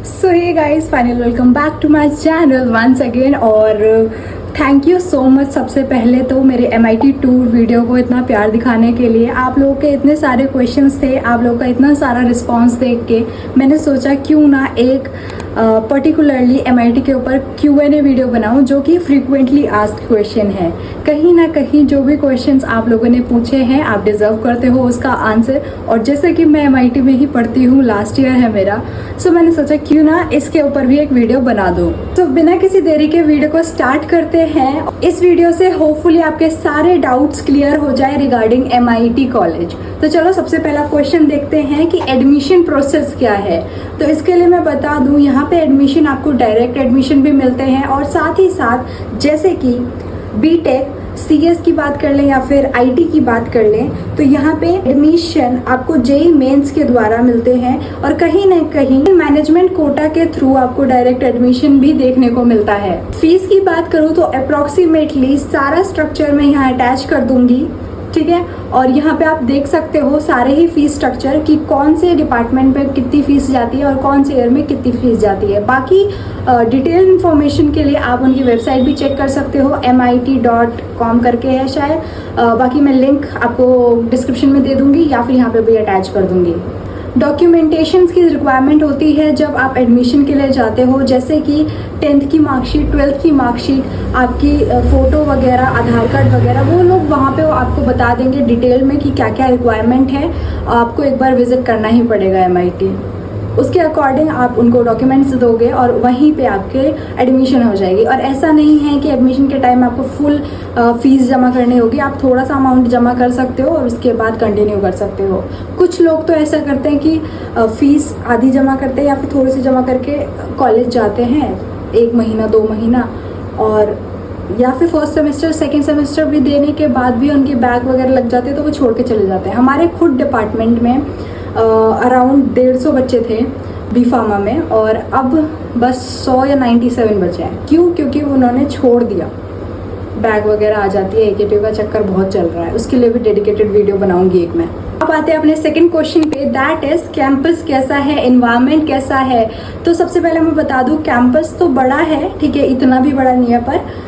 So hey guys, final welcome back to my channel once again. और thank you so much सबसे पहले तो मेरे MIT टूर वीडियो को इतना प्यार दिखाने के लिए। आप लोगों के इतने सारे क्वेश्चंस थे, आप लोगों का इतना सारा रिस्पांस देख के मैंने सोचा क्यों ना एक पर्टिकुलरली MIT के ऊपर Q&A वीडियो बनाऊं जो कि फ्रीक्वेंटली आस्क्ड क्वेश्चन है। कहीं ना कहीं जो भी क्वेश्चंस आप लोगों ने पूछे हैं आप डिजर्व करते हो उसका आंसर। और जैसे कि मैं MIT में ही पढ़ती हूँ, लास्ट ईयर है मेरा, सो मैंने सोचा क्यों ना इसके ऊपर भी एक वीडियो बना दूँ। तो बिना किसी देरी के वीडियो को स्टार्ट करते हैं। इस वीडियो से होपफुली आपके सारे डाउट्स क्लियर हो जाए रिगार्डिंग MIT कॉलेज। तो चलो सबसे पहला क्वेश्चन देखते हैं कि एडमिशन प्रोसेस क्या है। तो इसके लिए मैं बता दूं, यहाँ पे एडमिशन आपको डायरेक्ट एडमिशन भी मिलते हैं और साथ ही साथ जैसे कि BTech CS की बात कर लें या फिर IT की बात कर लें तो यहाँ पे एडमिशन आपको JEE मेंस के द्वारा मिलते हैं और कहीं ना कहीं मैनेजमेंट कोटा के थ्रू आपको डायरेक्ट एडमिशन भी देखने को मिलता है। फीस की बात करूँ तो अप्रोक्सीमेटली सारा स्ट्रक्चर मैं यहाँ अटैच कर दूंगी, ठीक है। और यहाँ पे आप देख सकते हो सारे ही फीस स्ट्रक्चर कि कौन से डिपार्टमेंट पे कितनी फीस जाती है और कौन से ईयर में कितनी फीस जाती है। बाकी डिटेल इन्फॉर्मेशन के लिए आप उनकी वेबसाइट भी चेक कर सकते हो, MIT.com करके है शायद। बाकी मैं लिंक आपको डिस्क्रिप्शन में दे दूंगी या फिर यहाँ पे भी अटैच कर दूंगी। डॉक्यूमेंटेशंस की रिक्वायरमेंट होती है जब आप एडमिशन के लिए जाते हो, जैसे कि 10th की मार्कशीट, 12th की मार्कशीट, आपकी फ़ोटो वगैरह, आधार कार्ड वगैरह, वो लोग वहाँ पे आपको बता देंगे डिटेल में कि क्या क्या रिक्वायरमेंट है। आपको एक बार विजिट करना ही पड़ेगा MIT। उसके अकॉर्डिंग आप उनको डॉक्यूमेंट्स दोगे और वहीं पे आपके एडमिशन हो जाएगी। और ऐसा नहीं है कि एडमिशन के टाइम आपको फुल फीस जमा करनी होगी, आप थोड़ा सा अमाउंट जमा कर सकते हो और उसके बाद कंटिन्यू कर सकते हो। कुछ लोग तो ऐसा करते हैं कि फीस आधी जमा करते हैं या फिर थोड़ी सी जमा करके कॉलेज जाते हैं 1 महीना 2 महीना, और या फिर फर्स्ट सेमेस्टर सेकेंड सेमेस्टर भी देने के बाद भी उनके बैग वगैरह लग जाते हैं तो वो छोड़ के चले जाते हैं। हमारे खुद डिपार्टमेंट में अराउंड 150 बच्चे थे B Pharma में और अब बस 100 या 97 बचे हैं। क्यों? क्योंकि उन्होंने छोड़ दिया, बैग वगैरह आ जाती है, AKT का चक्कर बहुत चल रहा है। उसके लिए भी डेडिकेटेड वीडियो बनाऊंगी एक मैं। अब आते हैं अपने सेकंड क्वेश्चन पे, दैट इज कैंपस कैसा है, एनवायरनमेंट कैसा है। तो सबसे पहले मैं बता दूं कैंपस तो बड़ा है, ठीक है, इतना भी बड़ा नहीं है पर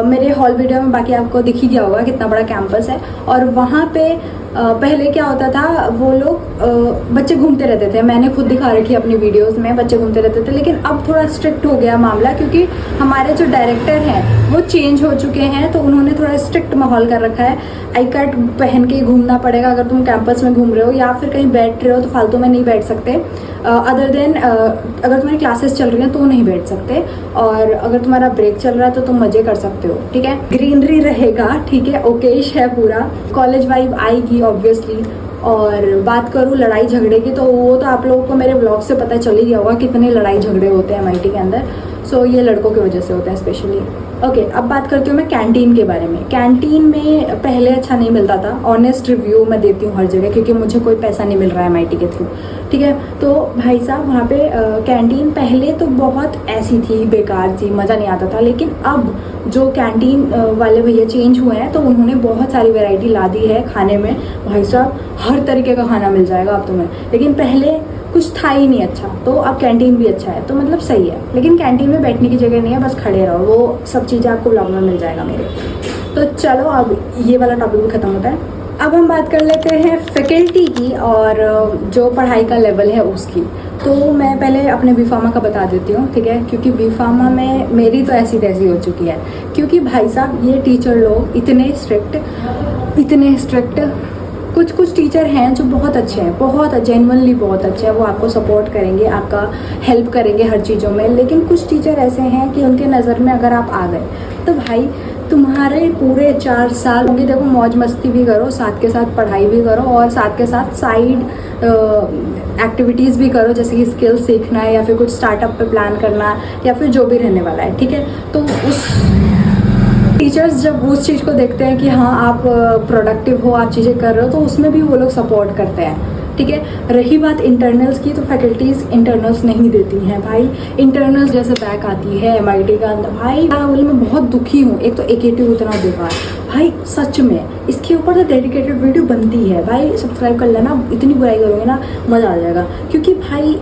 मेरे हॉल वीडियो में बाकी आपको दिख ही गया होगा कितना बड़ा कैंपस है। और वहाँ पे पहले क्या होता था, वो लोग बच्चे घूमते रहते थे, मैंने खुद दिखा रखी अपनी वीडियोस में, बच्चे घूमते रहते थे। लेकिन अब थोड़ा स्ट्रिक्ट हो गया मामला क्योंकि हमारे जो डायरेक्टर हैं वो चेंज हो चुके हैं, तो उन्होंने थोड़ा स्ट्रिक्ट माहौल कर रखा है। आई कार्ड पहन के ही घूमना पड़ेगा अगर तुम कैंपस में घूम रहे हो या फिर कहीं बैठ रहे हो तो फालतू में नहीं बैठ सकते। अदर देन अगर तुम्हारी क्लासेस चल रही हैं तो नहीं बैठ सकते, और अगर तुम्हारा ब्रेक चल रहा है तो तुम मजे कर सकते हो, ठीक है। ग्रीनरी रहेगा, ठीक है, ओकेश है पूरा, कॉलेज वाइब आएगी ऑब्वियसली। और बात करूँ लड़ाई झगड़े की तो वो तो आप लोगों को मेरे ब्लॉग से पता चल ही गया होगा कितने लड़ाई झगड़े होते हैं MIT के अंदर। सो ये लड़कों की वजह से होता है स्पेशली। ओके, अब बात करती हूँ मैं कैंटीन के बारे में। कैंटीन में पहले अच्छा नहीं मिलता था, ऑनेस्ट रिव्यू मैं देती हूँ हर जगह क्योंकि मुझे कोई पैसा नहीं मिल रहा है MIT के थ्रू, ठीक है। तो भाई साहब वहाँ पे कैंटीन पहले तो बहुत ऐसी थी, बेकार सी, मज़ा नहीं आता था। लेकिन अब जो कैंटीन वाले भैया चेंज हुए हैं तो उन्होंने बहुत सारी वैरायटी ला दी है खाने में। भाई साहब हर तरीके का खाना मिल जाएगा अब तुम्हें, लेकिन पहले कुछ था ही नहीं अच्छा, तो अब कैंटीन भी अच्छा है, तो मतलब सही है। लेकिन कैंटीन में बैठने की जगह नहीं है, बस खड़े रहो, वो सब चीज़ें आपको ब्लॉग में मिल जाएगा मेरे। तो चलो अब ये वाला टॉपिक भी ख़त्म होता है। अब हम बात कर लेते हैं फैकल्टी की और जो पढ़ाई का लेवल है उसकी। तो मैं पहले अपने B Pharma का बता देती हूँ, ठीक है, क्योंकि B Pharma में मेरी तो ऐसी तैसी हो चुकी है। क्योंकि भाई साहब ये टीचर लोग इतने स्ट्रिक्ट, कुछ टीचर हैं जो बहुत अच्छे हैं, बहुत जेन्युइनली बहुत अच्छे हैं, वो आपको सपोर्ट करेंगे, आपका हेल्प करेंगे हर चीज़ों में। लेकिन कुछ टीचर ऐसे हैं कि उनके नज़र में अगर आप आ गए तो भाई तुम्हारे पूरे 4 साल होंगे, देखो मौज मस्ती भी करो, साथ के साथ पढ़ाई भी करो और साथ के साथ साइड एक्टिविटीज़ भी करो, जैसे कि स्किल सीखना है या फिर कुछ स्टार्टअप पे प्लान करना या फिर जो भी रहने वाला है, ठीक है। तो उस टीचर्स जब उस चीज़ को देखते हैं कि हाँ आप प्रोडक्टिव हो, आप चीज़ें कर रहे हो, तो उसमें भी वो लोग सपोर्ट करते हैं, ठीक है। रही बात इंटरनल्स की, तो फैकल्टीज़ इंटरनल्स नहीं देती हैं भाई। इंटरनल्स जैसे बैक आती है MIT का अंदर, भाई मैं बहुत दुखी हूँ। एक तो AKT उतना बेकार भाई, सच में इसके ऊपर तो डेडिकेटेड वीडियो बनती है भाई, सब्सक्राइब कर लेना, इतनी बुराई करोगे ना मज़ा आ जाएगा। क्योंकि भाई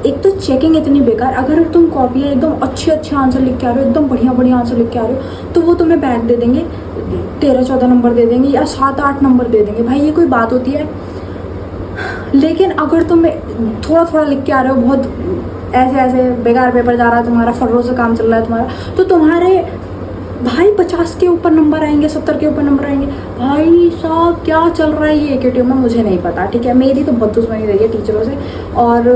एक तो चेकिंग इतनी बेकार, अगर तुम कॉपियाँ एकदम अच्छे अच्छे आंसर लिख के आ रहे हो, एकदम बढ़िया बढ़िया आंसर लिख के आ रहे हो, तो वो तुम्हें बैक दे देंगे, 13-14 नंबर दे देंगे या 7-8 नंबर दे देंगे। भाई ये कोई बात होती है? लेकिन अगर तुम थोड़ा थोड़ा लिख के आ रहे हो, बहुत ऐसे ऐसे बेकार पेपर जा रहा है तुम्हारा, फर्रों से काम चल रहा है तुम्हारा, तो तुम्हारे भाई 50 के ऊपर नंबर आएंगे, 70 के ऊपर नंबर आएंगे। भाई साहब क्या चल रहा है ये एकेटिव में, मुझे नहीं पता, ठीक है। मेरी तो बहुत दुश्मनी रही है टीचरों से, और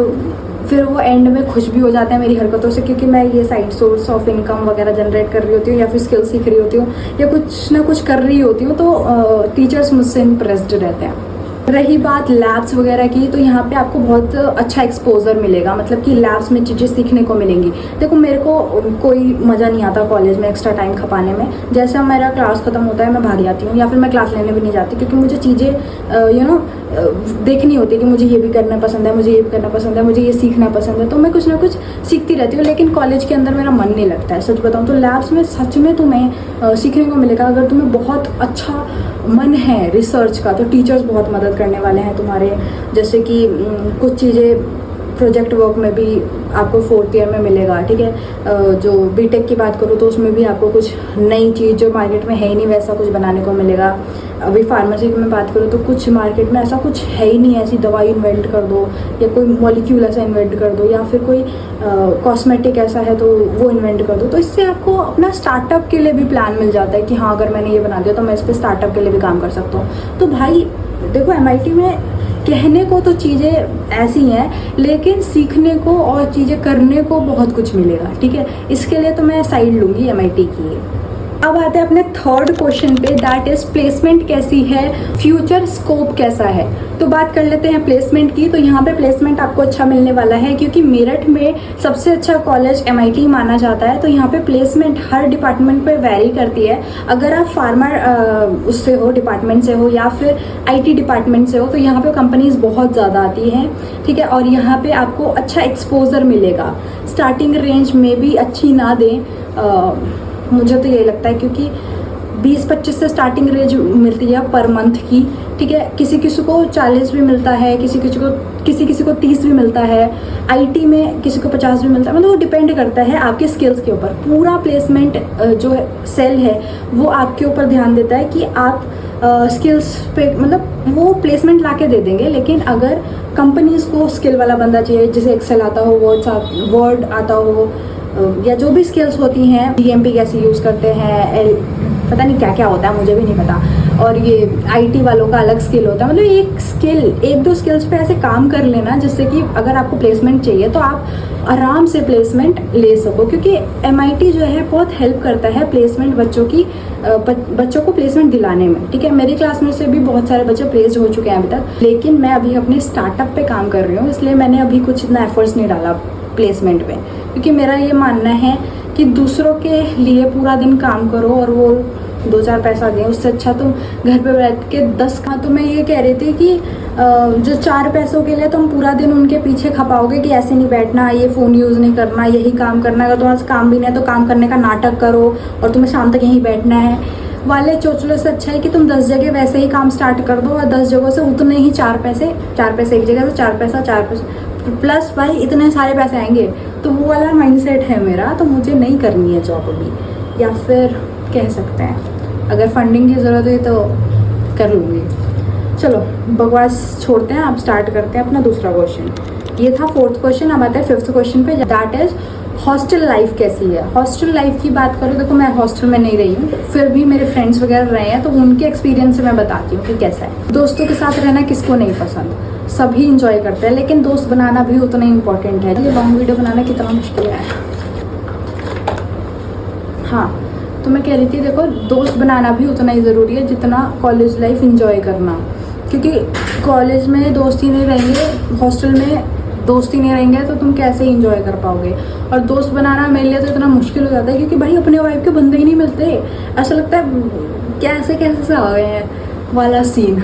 फिर वो एंड में खुश भी हो जाते हैं मेरी हरकतों से, क्योंकि मैं ये साइड सोर्स ऑफ इनकम वगैरह जनरेट कर रही होती हूँ, या फिर स्किल सीख रही होती हूँ, या कुछ ना कुछ कर रही होती हूँ, तो टीचर्स मुझसे इम्प्रेस्ड रहते हैं। रही बात लैब्स वगैरह की, तो यहाँ पे आपको बहुत अच्छा एक्सपोजर मिलेगा, मतलब कि लैब्स में चीज़ें सीखने को मिलेंगी। देखो मेरे को कोई मज़ा नहीं आता कॉलेज में एक्स्ट्रा टाइम खपाने में। जैसे मेरा क्लास ख़त्म होता है मैं भाग जाती हूँ, या फिर मैं क्लास लेने भी नहीं जाती, क्योंकि मुझे चीज़ें देखनी होती है कि मुझे ये भी करना पसंद है, मुझे ये भी करना पसंद है, मुझे ये सीखना पसंद है, तो मैं कुछ ना कुछ सीखती रहती हूँ। लेकिन कॉलेज के अंदर मेरा मन नहीं लगता है, सच बताऊँ तो। लैब्स में सच में तुम्हें सीखने को मिलेगा। अगर तुम्हें बहुत अच्छा मन है रिसर्च का, तो टीचर्स बहुत मदद करने वाले हैं तुम्हारे। जैसे कि कुछ चीज़ें प्रोजेक्ट वर्क में भी आपको 4th ईयर में मिलेगा, ठीक है। जो बीटेक की बात करूँ तो उसमें भी आपको कुछ नई चीज़ जो मार्केट में है ही नहीं वैसा कुछ बनाने को मिलेगा। अभी फार्मेसी की मैं बात करूँ तो कुछ मार्केट में ऐसा कुछ है ही नहीं, ऐसी दवाई इन्वेंट कर दो, या कोई मॉलिक्यूल ऐसा इन्वेंट कर दो, या फिर कोई कॉस्मेटिक ऐसा है तो वो इन्वेंट कर दो। तो इससे आपको अपना स्टार्टअप के लिए भी प्लान मिल जाता है कि हाँ अगर मैंने ये बना दिया तो मैं इस पर स्टार्टअप के लिए भी काम कर सकता हूँ। तो भाई देखो MIT में कहने को तो चीज़ें ऐसी हैं, लेकिन सीखने को और चीज़ें करने को बहुत कुछ मिलेगा, ठीक है। इसके लिए तो मैं साइड लूँगी MIT की। अब आते हैं अपने थर्ड क्वेश्चन पे, दैट इज प्लेसमेंट कैसी है, फ्यूचर स्कोप कैसा है। तो बात कर लेते हैं प्लेसमेंट की। तो यहाँ पे प्लेसमेंट आपको अच्छा मिलने वाला है, क्योंकि मेरठ में सबसे अच्छा कॉलेज MIT माना जाता है। तो यहाँ पे प्लेसमेंट हर डिपार्टमेंट पे वेरी करती है। अगर आप फार्मा उससे हो, डिपार्टमेंट से हो, या फिर IT डिपार्टमेंट से हो, तो यहाँ पे कंपनीज बहुत ज़्यादा आती हैं, ठीक है। और यहाँ पे आपको अच्छा एक्सपोजर मिलेगा। स्टार्टिंग रेंज में भी अच्छी ना दें, मुझे तो ये लगता है, क्योंकि 20-25 से स्टार्टिंग रेंज मिलती है पर मंथ की, ठीक है। किसी किसी को 40 भी मिलता है, किसी किसी को 30 भी मिलता है। IT में किसी को 50 भी मिलता है, मतलब वो डिपेंड करता है आपके स्किल्स के ऊपर। पूरा प्लेसमेंट जो सेल है वो आपके ऊपर ध्यान देता है कि आप स्किल्स पे, मतलब वो प्लेसमेंट ला के दे देंगे। लेकिन अगर कंपनीज को स्किल वाला बंदा चाहिए, जिसे एक्सेल आता हो, वर्ड आता हो, या जो भी स्किल्स होती हैं, DMP कैसे यूज़ करते हैं, पता नहीं क्या क्या होता है, मुझे भी नहीं पता। और ये IT वालों का अलग स्किल होता है। मतलब 1-2 स्किल्स पे ऐसे काम कर लेना, जिससे कि अगर आपको प्लेसमेंट चाहिए तो आप आराम से प्लेसमेंट ले सको। क्योंकि MIT जो है बहुत हेल्प करता है प्लेसमेंट बच्चों को प्लेसमेंट दिलाने में, ठीक है। मेरी क्लास में से भी बहुत सारे बच्चे प्लेस्ड हो चुके हैं अभी तक, लेकिन मैं अभी अपने स्टार्टअप पे काम कर रही हूँ, इसलिए मैंने अभी कुछ इतना एफर्ट्स नहीं डाला प्लेसमेंट पे। क्योंकि मेरा ये मानना है कि दूसरों के लिए पूरा दिन काम करो और वो 2-4 पैसा दें, उससे अच्छा तुम घर पे बैठ के 10 का। तो मैं ये कह रही थी कि जो 4 पैसों के लिए तुम पूरा दिन उनके पीछे खपाओगे कि ऐसे नहीं बैठना, ये फ़ोन यूज़ नहीं करना, यही काम करना, अगर तुम्हारे काम भी नहीं है तो काम करने का नाटक करो और तुम्हें शाम तक यहीं बैठना है वाले चोचलों से अच्छा है कि तुम 10 जगह वैसे ही काम स्टार्ट कर दो, और 10 जगहों से उतने ही 4 पैसे एक जगह से 4 पैसा प्लस भाई इतने सारे पैसे आएंगे। तो वो वाला माइंडसेट है मेरा, तो मुझे नहीं करनी है जॉब अभी, या फिर कह सकते हैं अगर फंडिंग की ज़रूरत है तो कर लूँगी। चलो बकवास छोड़ते हैं, आप स्टार्ट करते हैं अपना दूसरा क्वेश्चन। ये था 4th क्वेश्चन। अब आता है 5th क्वेश्चन पे, दैट इज हॉस्टल लाइफ कैसी है। हॉस्टल लाइफ की बात करूँ, देखो मैं हॉस्टल में नहीं रही हूँ, फिर भी मेरे फ्रेंड्स वगैरह रहे हैं, तो उनके एक्सपीरियंस से मैं बताती हूँ कि कैसा है। दोस्तों के साथ रहना किसको नहीं पसंद, सभी इंजॉय करते हैं, लेकिन दोस्त बनाना भी उतना ही इम्पोर्टेंट है। ये लॉन्ग वीडियो बनाना कितना मुश्किल है। हाँ, तो मैं कह रही थी, देखो दोस्त बनाना भी उतना ही ज़रूरी है जितना कॉलेज लाइफ इंजॉय करना। क्योंकि कॉलेज में दोस्त ही नहीं रहेंगे, हॉस्टल में दोस्त ही नहीं रहेंगे, तो तुम कैसे इंजॉय कर पाओगे। और दोस्त बनाना मेरे लिए तो इतना मुश्किल हो जाता है, क्योंकि भाई अपने वाइफ के बंदे ही नहीं मिलते। ऐसा लगता है कैसे से आ गए हैं वाला सीन।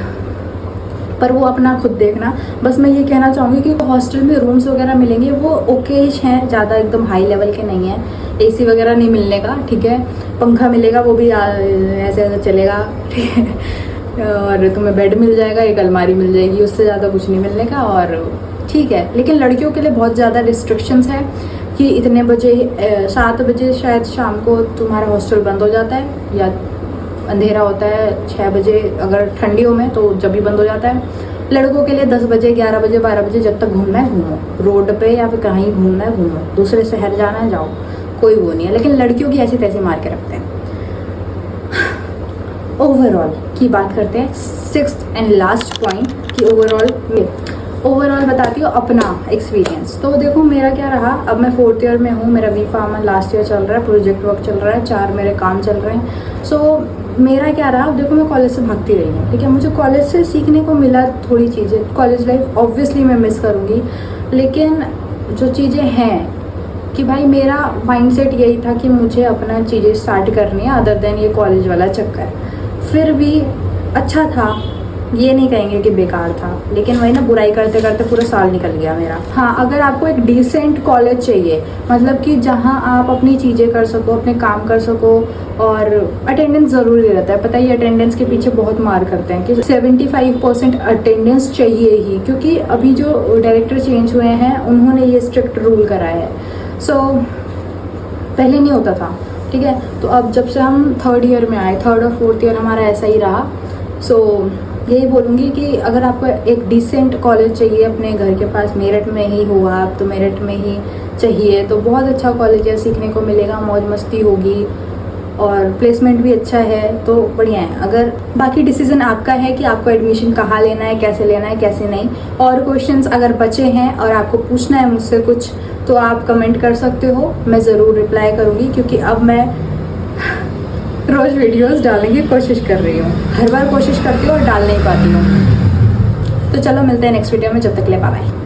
पर वो अपना खुद देखना। बस मैं ये कहना चाहूँगी कि हॉस्टल में रूम्स वगैरह मिलेंगे, वो ओकेश हैं, ज़्यादा एकदम हाई लेवल के नहीं हैं। AC वगैरह नहीं मिलने का, ठीक है। पंखा मिलेगा, वो भी ऐसे ऐसे चलेगा, ठीक है। और तुम्हें बेड मिल जाएगा, एक अलमारी मिल जाएगी, उससे ज़्यादा कुछ नहीं मिलने का। और ठीक है, लेकिन लड़कियों के लिए बहुत ज़्यादा रिस्ट्रिक्शंस है कि इतने बजे 7 बजे शायद शाम को तुम्हारा हॉस्टल बंद हो जाता है, या अंधेरा होता है 6 बजे, अगर ठंडियों में तो जब भी बंद हो जाता है। लड़कों के लिए 10 बजे 11 बजे 12 बजे जब तक घूमना है घूमो, रोड पे या फिर कहीं घूमना है घूमो, दूसरे शहर जाना है जाओ, कोई वो नहीं है। लेकिन लड़कियों की ऐसी तैसी मार के रखते हैं। ओवरऑल की बात करते हैं, 6th एंड लास्ट पॉइंट कि ओवरऑल बताती हूँ अपना एक्सपीरियंस। तो देखो मेरा क्या रहा, अब मैं 4th ईयर में हूँ, मेरा B.Pharma लास्ट ईयर चल रहा है, प्रोजेक्ट वर्क चल रहा है, 4 मेरे काम चल रहे हैं। सो मेरा क्या रहा, देखो मैं कॉलेज से भागती रही हूँ, ठीक है, मुझे कॉलेज से सीखने को मिला थोड़ी चीज़ें। कॉलेज लाइफ ऑब्वियसली मैं मिस करूँगी, लेकिन जो चीज़ें हैं कि भाई मेरा माइंडसेट यही था कि मुझे अपना चीज़ें स्टार्ट करनी है अदर देन ये कॉलेज वाला चक्कर। फिर भी अच्छा था, ये नहीं कहेंगे कि बेकार था, लेकिन वही ना, बुराई करते करते पूरा साल निकल गया मेरा। हाँ, अगर आपको एक डिसेंट कॉलेज चाहिए, मतलब कि जहाँ आप अपनी चीज़ें कर सको, अपने काम कर सको, और अटेंडेंस ज़रूरी रहता है। पता ही अटेंडेंस के पीछे बहुत मार करते हैं कि 75% अटेंडेंस चाहिए ही, क्योंकि अभी जो डायरेक्टर चेंज हुए हैं उन्होंने ये स्ट्रिक्ट रूल करा है। सो पहले नहीं होता था, ठीक है। तो अब जब से हम 3rd ईयर में आए, 3rd और 4th ईयर हमारा ऐसा ही रहा। सो यही बोलूँगी कि अगर आपको एक डिसेंट कॉलेज चाहिए अपने घर के पास, मेरठ में ही हुआ आप तो मेरठ में ही चाहिए, तो बहुत अच्छा कॉलेज है, सीखने को मिलेगा, मौज मस्ती होगी और प्लेसमेंट भी अच्छा है, तो बढ़िया है। अगर बाकी डिसीजन आपका है कि आपको एडमिशन कहाँ लेना है, कैसे नहीं। और क्वेश्चंस अगर बचे हैं और आपको पूछना है मुझसे कुछ, तो आप कमेंट कर सकते हो, मैं ज़रूर रिप्लाई करूँगी, क्योंकि अब मैं रोज़ वीडियोस डालने की कोशिश कर रही हूँ। हर बार कोशिश करती हूँ और डाल नहीं पाती हूँ। तो चलो मिलते हैं नेक्स्ट वीडियो में, जब तक के लिए बाय बाय।